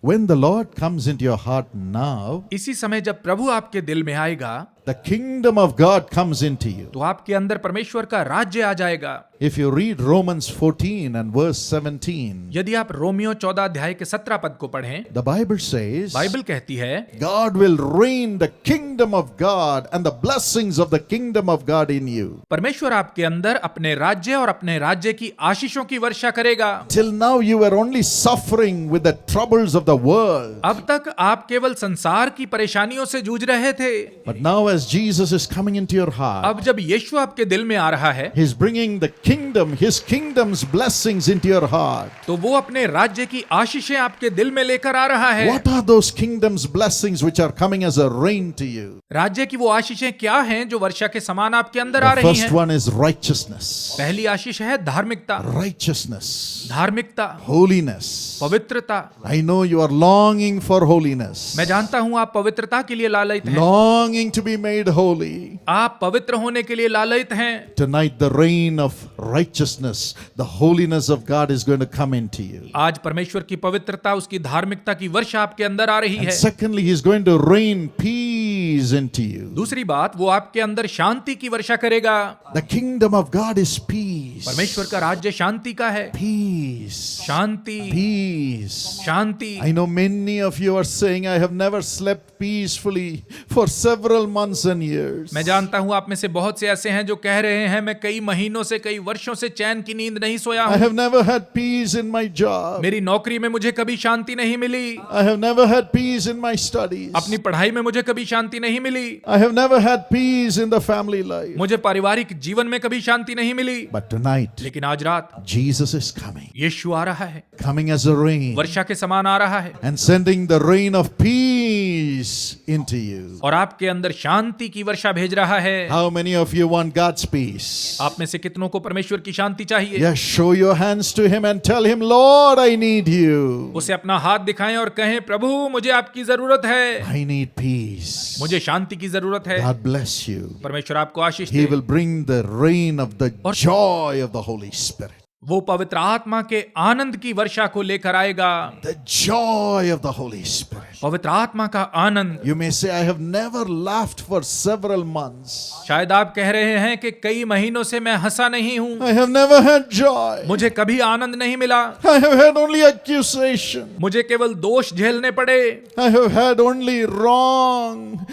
When the Lord comes into your heart now, इसी समय जब प्रभु आपके दिल में आएगा the kingdom of God comes into you. तो आपके अंदर परमेश्वर का राज्य आ जाएगा। If you read Romans 14 and verse 17, यदि आप रोमियो 14 अध्याय के 17 पद को पढ़ें, the Bible says, बाइबल कहती है God will reign the kingdom of God and the blessings of the kingdom of God in you. परमेश्वर आपके अंदर अपने राज्य और अपने राज्य की आशीषों की वर्षा करेगा। Till now you were only suffering with the troubles of the world. अब तक आप केवल संसार की परेशानियों से जूझ रहे थे, But now as Jesus is coming into your heart, अब जब यीशु आपके दिल में आ रहा है, He's bringing the kingdom, His kingdom's blessings into your heart. तो वो अपने राज्य की आशीषें आपके दिल में लेकर आ रहा है। What are those kingdom's blessings which are coming as a rain to you? राज्य की वो आशीषें क्या हैं जो वर्षा के समान आपके अंदर आ The रही first हैं? one is righteousness. पहली आशीष है धार्मिकता, Righteousness, धार्मिकता, holiness. पवित्रता। I know you are longing for holiness, मैं जानता हूं आप पवित्रता के लिए लालयित हैं, longing to be made holy. आप पवित्र होने के लिए लालयित हैं। Tonight the reign of righteousness, the holiness of God is going to come into you. आज परमेश्वर की पवित्रता, उसकी धार्मिकता की वर्षा आपके अंदर आ रही And है। secondly, He's going to rain peace into you. दूसरी बात, वो आपके अंदर शांति की वर्षा करेगा। The kingdom of God is peace. परमेश्वर का राज्य शांति का है। Peace. Shanti, Peace. Shanti. I know many of you are saying, I have never slept peacefully for several months and years. मैं जानता हूं आप में से बहुत से ऐसे हैं जो कह रहे हैं, मैं कई महीनों से, कई वर्षों से चैन की नींद नहीं सोया I हूं। have never had peace in my job. मेरी नौकरी में मुझे कभी शांति नहीं मिली। I have never had peace in my studies. अपनी पढ़ाई में मुझे कभी शांति नहीं मिली। I have never had peace in the family life. मुझे पारिवारिक जीवन में कभी शांति नहीं मिली। But tonight, लेकिन आज रात Jesus is coming. यीशु आ रहा है, Coming as a rain. वर्षा के समान आ रहा है, And sending the rain of peace into you. और आपके अंदर शांति की वर्षा भेज रहा है। How many of you want God's peace? आप में से कितनों को परमेश्वर की शांति चाहिए? Yes, show your hands to Him and tell Him, Lord, I need you. उसे अपना हाथ दिखाएं और कहें, प्रभु मुझे आपकी जरूरत है, I need peace. मुझे शांति की जरूरत है। God bless you. परमेश्वर आपको आशीष He they. will bring the rain of the joy of the Holy Spirit. वो पवित्र आत्मा के आनंद की वर्षा को लेकर आएगा। The joy of the Holy Spirit. पवित्र आत्मा का आनंद। You may say, I have never laughed for several months. शायद आप कह रहे हैं कि कई महीनों से मैं हंसा नहीं हूं, I have never had joy. मुझे कभी आनंद नहीं मिला, I have had only accusation. मुझे केवल दोष झेलने पड़े, I have had only wrong,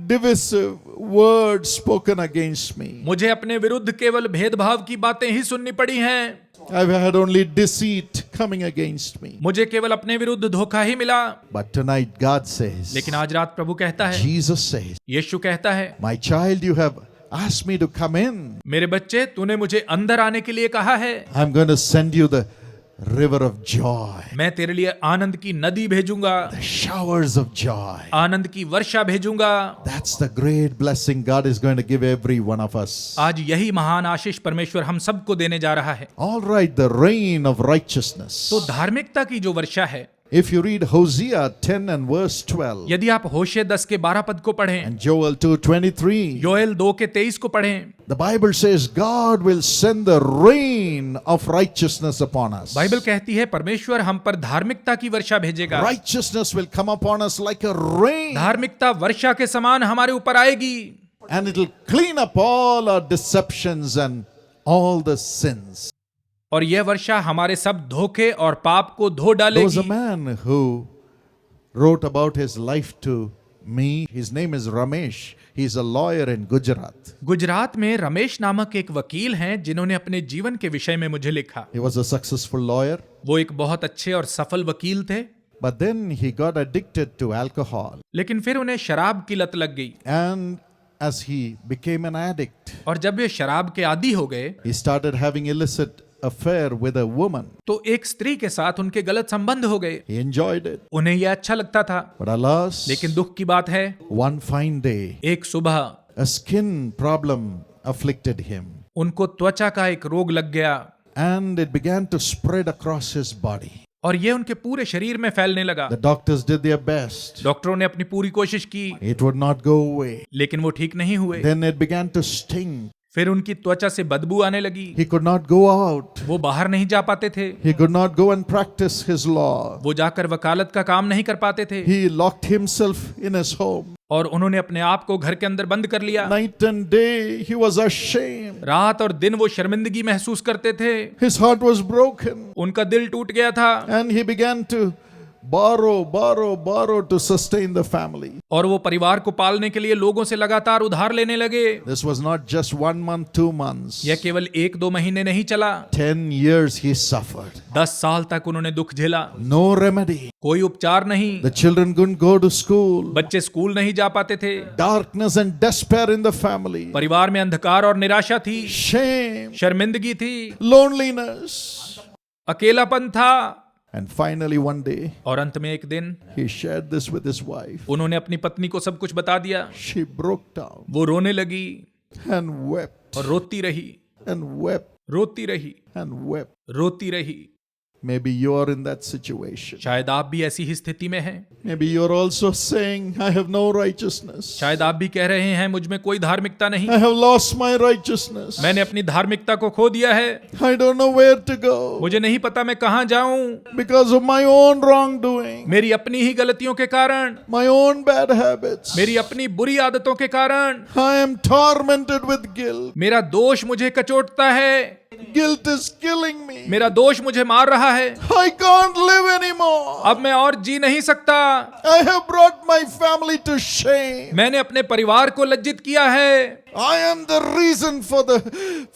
divisive words spoken against me. मुझे अपने विरुद्ध केवल भेदभाव की बातें ही सुननी पड़ी हैं, I've had only deceit coming against me. मुझे केवल अपने विरुद्ध धोखा ही मिला। But tonight God says, लेकिन आज रात प्रभु कहता है, Jesus says, यीशु कहता है, my child, you have asked me to come in. मेरे बच्चे, तूने मुझे अंदर आने के लिए कहा है, I'm going to send you the river of joy, मैं तेरे लिए आनंद की नदी भेजूंगा, the showers of joy. आनंद की वर्षा भेजूंगा। That's the great blessing God is going to give every one of us. आज यही महान आशीष परमेश्वर हम सबको देने जा रहा है। All right, the rain of righteousness. तो धार्मिकता की जो वर्षा है, If you read Hosea 10 and verse 12 यदि आप होशे 10 के 12 पद को पढ़ें, and Joel 2:23, योएल 2 के 23 को पढ़ें, the Bible says God will send the rain of righteousness upon us. Bible कहती है परमेश्वर हम पर धार्मिकता की वर्षा भेजेगा। Righteousness will come upon us like a rain, धार्मिकता वर्षा के समान हमारे ऊपर आएगी, and it will clean up all our deceptions and all the sins. और यह वर्षा हमारे सब धोखे और पाप को धो There was a डालेगी। man who wrote about his life to me. His name is Ramesh. He's a lawyer in Gujarat. Gujarat में रमेश नामक एक वकील हैं जिन्होंने अपने जीवन के विषय में मुझे लिखा। He was a successful lawyer, वो एक बहुत अच्छे और सफल वकील थे, but then he got addicted to alcohol. लेकिन फिर उन्हें शराब की लत लग गई, And as he became an addict, और जब वे शराब के आदी हो गए he started having illicit affair with a woman. तो एक स्त्री के साथ उनके गलत संबंध हो गए। He enjoyed it. उन्हें यह अच्छा लगता था, But alas, लेकिन दुख की बात है, one fine day, एक सुबह a skin problem afflicted him. उनको त्वचा का एक रोग लग गया, And it began to spread across his body. और ये उनके पूरे शरीर में फैलने लगा। The doctors did their best. डॉक्टरों ने अपनी पूरी कोशिश की, It would not go away. लेकिन वो ठीक नहीं हुए। Then it began to sting. फिर उनकी त्वचा से बदबू आने लगी। He could not go out. वो बाहर नहीं जा पाते थे। He could not go and practice his law. वो जाकर वकालत का काम नहीं कर पाते थे। He locked himself in his home. और उन्होंने अपने आप को घर के अंदर बंद कर लिया। Night and day he was ashamed. रात और दिन वो शर्मिंदगी महसूस करते थे। His heart was broken. उनका दिल टूट गया था। And he began to borrow to sustain the family. और वो परिवार को पालने के लिए लोगों से लगातार उधार लेने लगे। This was not just 1 month, 2 months. यह केवल 1-2 महीने नहीं चला। 10 years he suffered. 10 साल तक उन्होंने दुख झेला। No remedy. कोई उपचार नहीं। The children couldn't go to school. बच्चे स्कूल नहीं जा पाते थे। Darkness and despair in the family. परिवार में अंधकार और निराशा थी। Shame. शर्मिंदगी थी। Loneliness. अकेलापन था। And finally one day और अंत में एक दिन he shared this with his wife. उन्होंने अपनी पत्नी को सब कुछ बता दिया। She broke down वो रोने लगी and wept और रोती रही, and wept रोती रही, and wept. रोती रही। Maybe you are in that situation. शायद आप भी ऐसी ही स्थिति में हैं। Maybe you are also saying, I have no righteousness. शायद आप भी कह रहे हैं मुझ में कोई धार्मिकता नहीं। I have lost my righteousness. मैंने अपनी धार्मिकता को खो दिया है। I don't know where to go मुझे नहीं पता मैं कहाँ जाऊं। because of my own wrongdoing, मेरी अपनी ही गलतियों के कारण, my own bad habits. मेरी अपनी बुरी आदतों के कारण I am tormented with guilt. मेरा दोष मुझे कचोटता है। Guilt is killing me. मेरा दोष मुझे मार रहा है। I can't live anymore. अब मैं और जी नहीं सकता। I have brought my family to shame. मैंने अपने परिवार को लज्जित किया है। I am the reason for the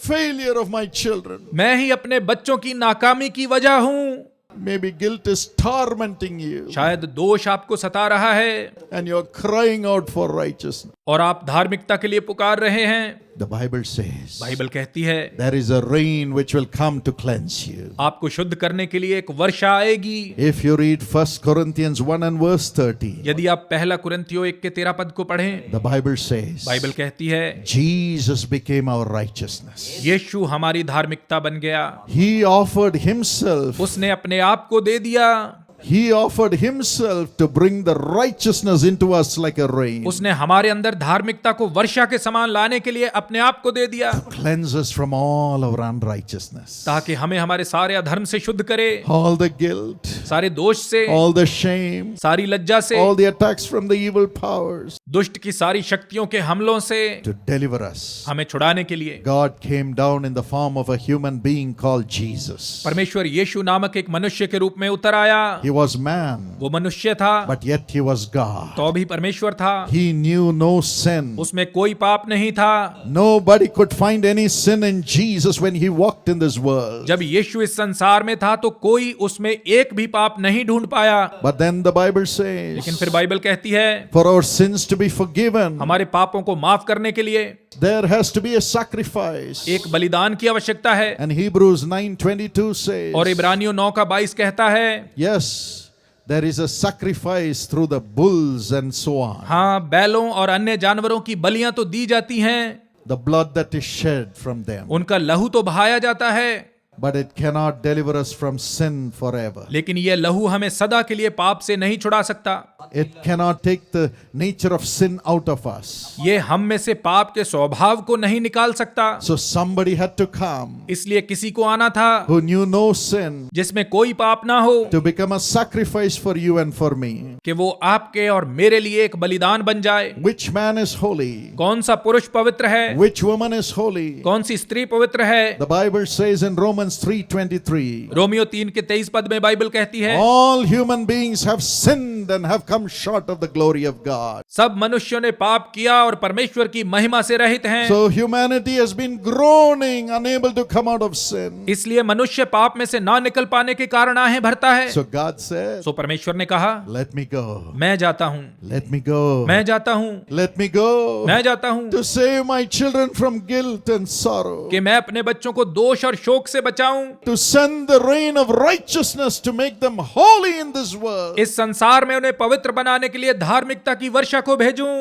failure of my children. मैं ही अपने बच्चों की नाकामी की वजह हूँ। Maybe guilt is tormenting you शायद दोष आपको सता रहा है and you're crying out for righteousness. और आप धार्मिकता के लिए पुकार रहे हैं। The Bible says बाइबल कहती है there is a rain which will come to cleanse you. आपको शुद्ध करने के लिए एक वर्षा आएगी। If you read 1 Corinthians 1 and verse 30, यदि आप पहला कुरिन्थियों 1 के 13 पद को पढ़ें, the Bible says बाइबल कहती है Jesus became our righteousness. यीशु हमारी धार्मिकता बन गया। He offered himself. उसने अपने आप को दे दिया। He offered himself to bring the righteousness into us like a rain. उसने हमारे अंदर धार्मिकता को वर्षा के समान लाने के लिए अपने आप को दे दिया, Cleanse us from all our unrighteousness. ताकि हमें हमारे सारे अधर्म से शुद्ध करे, All the guilt, सारे दोष से, all the shame, सारी लज्जा से, all the attacks from the evil powers दुष्ट की सारी शक्तियों के हमलों से to deliver us. हमें छुड़ाने के लिए God came down in the form of a human being called Jesus. परमेश्वर यीशु नामक एक मनुष्य के रूप में उतर आया। He was man, वो मनुष्य था but yet he was God. तो भी परमेश्वर था। He knew no sin. उसमें कोई पाप नहीं था। Nobody could find any sin in Jesus when he walked in this world. जब यीशु इस संसार में था तो कोई उसमें एक भी पाप नहीं ढूंढ पाया। But then the Bible says, लेकिन फिर बाइबल कहती है for our sins to be forgiven, हमारे पापों को माफ करने के लिए there has to be a sacrifice. एक बलिदान की आवश्यकता है। And Hebrews 9:22 says, और इब्रानियों 9 का 22 कहता है yes, there is a sacrifice through the bulls and so on. हाँ, बैलों और अन्य जानवरों की बलियां तो दी जाती हैं, The blood that is shed from them. उनका लहू तो बहाया जाता है, But it cannot deliver us from sin forever. लेकिन यह लहू हमें सदा के लिए पाप से नहीं छुड़ा सकता। It cannot take the nature of sin out of us. ये हम में से पाप के स्वभाव को नहीं निकाल सकता। So somebody had to come इसलिए किसी को आना था who knew no sin जिसमें कोई पाप ना हो, to become a sacrifice for you and for me. कि वो आपके और मेरे लिए एक बलिदान बन जाए। Which man is holy? कौन सा पुरुष पवित्र है, Which woman is holy? कौन सी स्त्री पवित्र है। The Bible says in Romans 3:23, Romeo 3 के 23 पद में बाइबल कहती है all human beings have sinned and have come short of the glory of God. सब मनुष्यों ने पाप किया और परमेश्वर की महिमा से रहित हैं। So humanity has been groaning, unable to come out of sin. इसलिए मनुष्य पाप में से ना निकल पाने के कारण आहें भरता है। So God said, सो परमेश्वर ने कहा let me go. मैं जाता हूँ, Let me go. मैं जाता हूँ, Let me go. मैं जाता हूँ To save my children from guilt and sorrow. कि मैं अपने बच्चों को दोष और शोक से बचाऊं, To send the rain of righteousness to make them holy in this world. इस संसार में उन्हें पवित्र बनाने के लिए धार्मिकता की वर्षा को भेजूं।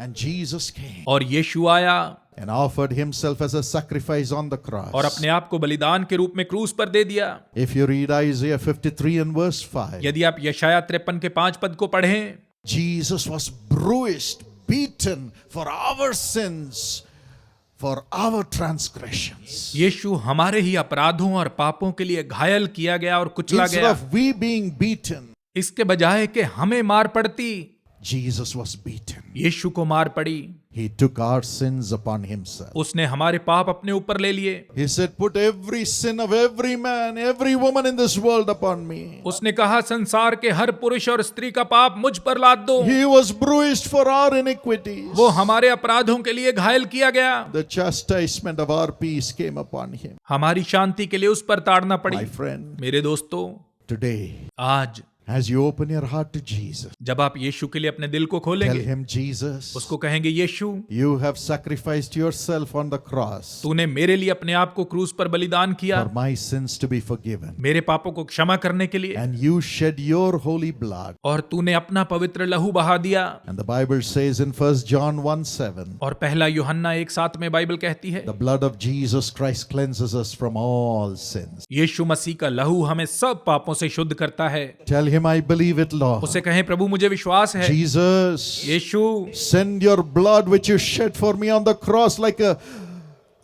And Jesus came और यीशु आया and offered himself as a sacrifice on the cross. और अपने आप को बलिदान के रूप में क्रूस पर दे दिया। If you read Isaiah 53 and verse 5, यदि आप यशाया 53 के 5 पद को for our transgressions. यीशु हमारे ही अपराधों और पापों के लिए घायल किया गया और कुचला Instead गया। of we being beaten, इसके बजाय कि हमें मार पड़ती, Jesus was beaten. यीशु को मार पड़ी। He took our sins upon himself. उसने हमारे पाप अपने ऊपर ले लिए। He said, put every sin of every man, every woman in this world upon me. उसने कहा संसार के हर पुरुष और स्त्री का पाप मुझ पर लाद दो। He was bruised for our iniquities. वो हमारे अपराधों के लिए घायल किया गया। The chastisement of our peace came upon him. हमारी शांति के लिए उस पर ताड़ना पड़ी। My friend, मेरे दोस्तों, today, आज as you open your heart to Jesus, जब आप यीशु के लिए अपने दिल को tell खोलेंगे, him, Jesus, उसको कहेंगे यीशु, you have sacrificed yourself on the cross तूने मेरे लिए अपने आप को क्रूस पर बलिदान किया, for my sins to be forgiven. मेरे पापों को क्षमा करने के लिए, And you shed your holy blood. और तूने अपना पवित्र लहू बहा दिया। And the Bible says in 1 John 1:7, और पहला यूहन्ना 1:7 में बाइबल कहती है, the blood of Jesus Christ cleanses us from all sins. यीशु मसीह का लहू हमें सब पापों से शुद्ध करता है। Tell him, I believe it, Lord. उसे कहें प्रभु मुझे विश्वास है। Jesus, Yeshu, send your blood which you shed for me on the cross like a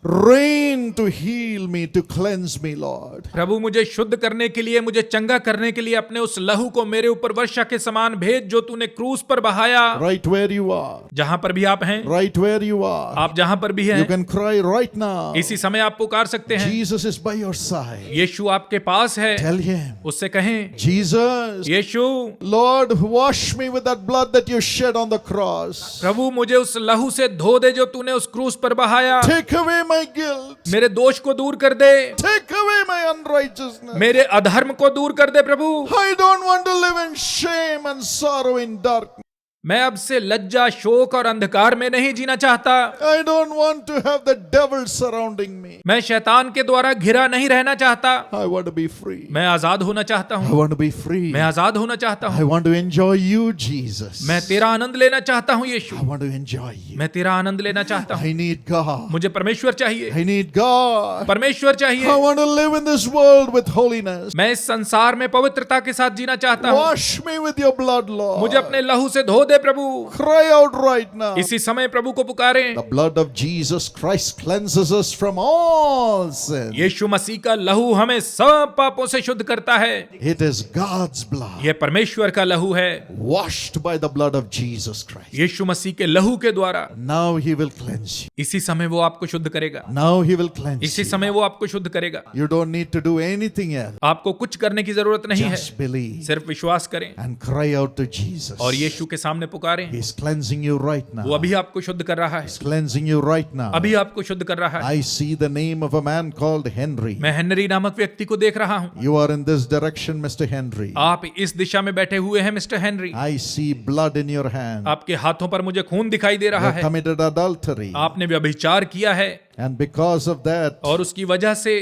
rain to heal me, to cleanse me, Lord. प्रभु मुझे शुद्ध करने के लिए, मुझे चंगा करने के लिए अपने उस लहू को मेरे ऊपर वर्षा के समान भेज जो तूने क्रूस पर बहाया। Right where you are. जहां पर भी आप हैं, Right where you are. आप जहां पर भी हैं, You can cry right now. इसी समय आप पुकार सकते हैं। Jesus is by your side. यीशु आपके पास है। Tell him, उससे कहें, Jesus, Yeshu, Lord, wash me with that blood that you shed on the cross. प्रभु मुझे उस लहू से धो दे जो तूने उस क्रूस पर बहाया। Take away my guilt. मेरे दोष को दूर कर दे, Take away my unrighteousness. मेरे अधर्म को दूर कर दे प्रभु। I don't want to live in shame and sorrow in darkness. मैं अब से लज्जा, शोक और अंधकार में नहीं जीना चाहता। I don't want to have the devil surrounding me. मैं शैतान के द्वारा घिरा नहीं रहना चाहता। I want to be free. मैं आजाद होना चाहता I हूँ। want to be free. मैं आजाद होना चाहता I हूँ। want to enjoy you, Jesus. मैं तेरा आनंद लेना चाहता हूँ यीशु। I want to enjoy you. मैं तेरा आनंद लेना चाहता हूँ। I need God. मुझे परमेश्वर चाहिए। I need God. परमेश्वर I चाहिए। want to live in this world with holiness. मैं इस संसार में पवित्रता के साथ जीना चाहता हूँ। Wash me with your blood, Lord. मुझे अपने लहू से धो दे प्रभु। Cry out right now. इसी समय प्रभु को पुकारें। The blood of Jesus Christ cleanses us from all sin. यीशु मसीह का लहू हमें सब पापों से शुद्ध करता है। It is God's blood, यह परमेश्वर का लहू है, washed by the blood of Jesus Christ. यीशु मसीह के लहू के द्वारा। Now he will cleanse you. इसी समय वो आपको शुद्ध करेगा। Now he will cleanse इसी you. समय वो आपको शुद्ध करेगा। You don't need to do anything else. आपको कुछ करने की जरूरत नहीं है, Just believe सिर्फ विश्वास करें and cry out to Jesus. और यीशु के सामने पुकारें। He's cleansing you right वो now. अभी आपको शुद्ध कर रहा है। He's cleansing you right now. अभी आपको शुद्ध कर रहा है। I see the name of a man called Henry. मैं हेनरी नामक व्यक्ति को देख रहा हूँ। You are in this direction, Mr. Henry. आप इस दिशा में बैठे हुए हैं mister Henry. I see blood in your hand. आपके हाथों पर मुझे खून दिखाई दे You रहा have है। committed adultery. आपने व्यभिचार किया है And because of that, और उसकी वजह से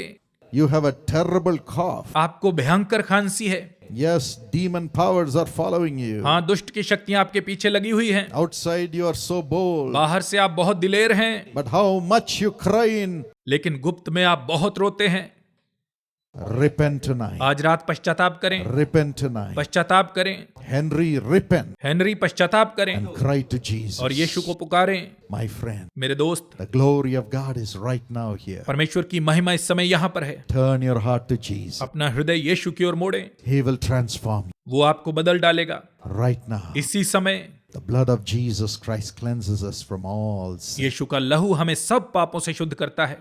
you have a terrible cough. आपको भयंकर खांसी है। Yes, demon powers are following you. हाँ, दुष्ट की शक्तियां आपके पीछे लगी हुई हैं। Outside you are so bold. बाहर से आप बहुत दिलेर हैं, But how much you cry in. लेकिन गुप्त में आप बहुत रोते हैं। Repent tonight. आज रात पश्चाताप करें, Repent tonight. पश्चाताप करें। Henry, repent हेनरी पश्चाताप करें and cry to Jesus. और यीशु को पुकारें। My friend, मेरे दोस्त, the glory of God is right now here. परमेश्वर की महिमा इस समय यहाँ पर है। Turn your heart to Jesus. अपना हृदय यीशु की ओर मोड़ें, He will transform you वो आपको बदल डालेगा। right now. इसी समय The blood of Jesus Christ cleanses us from all sin. यीशु का लहू हमें सब पापों से शुद्ध करता है।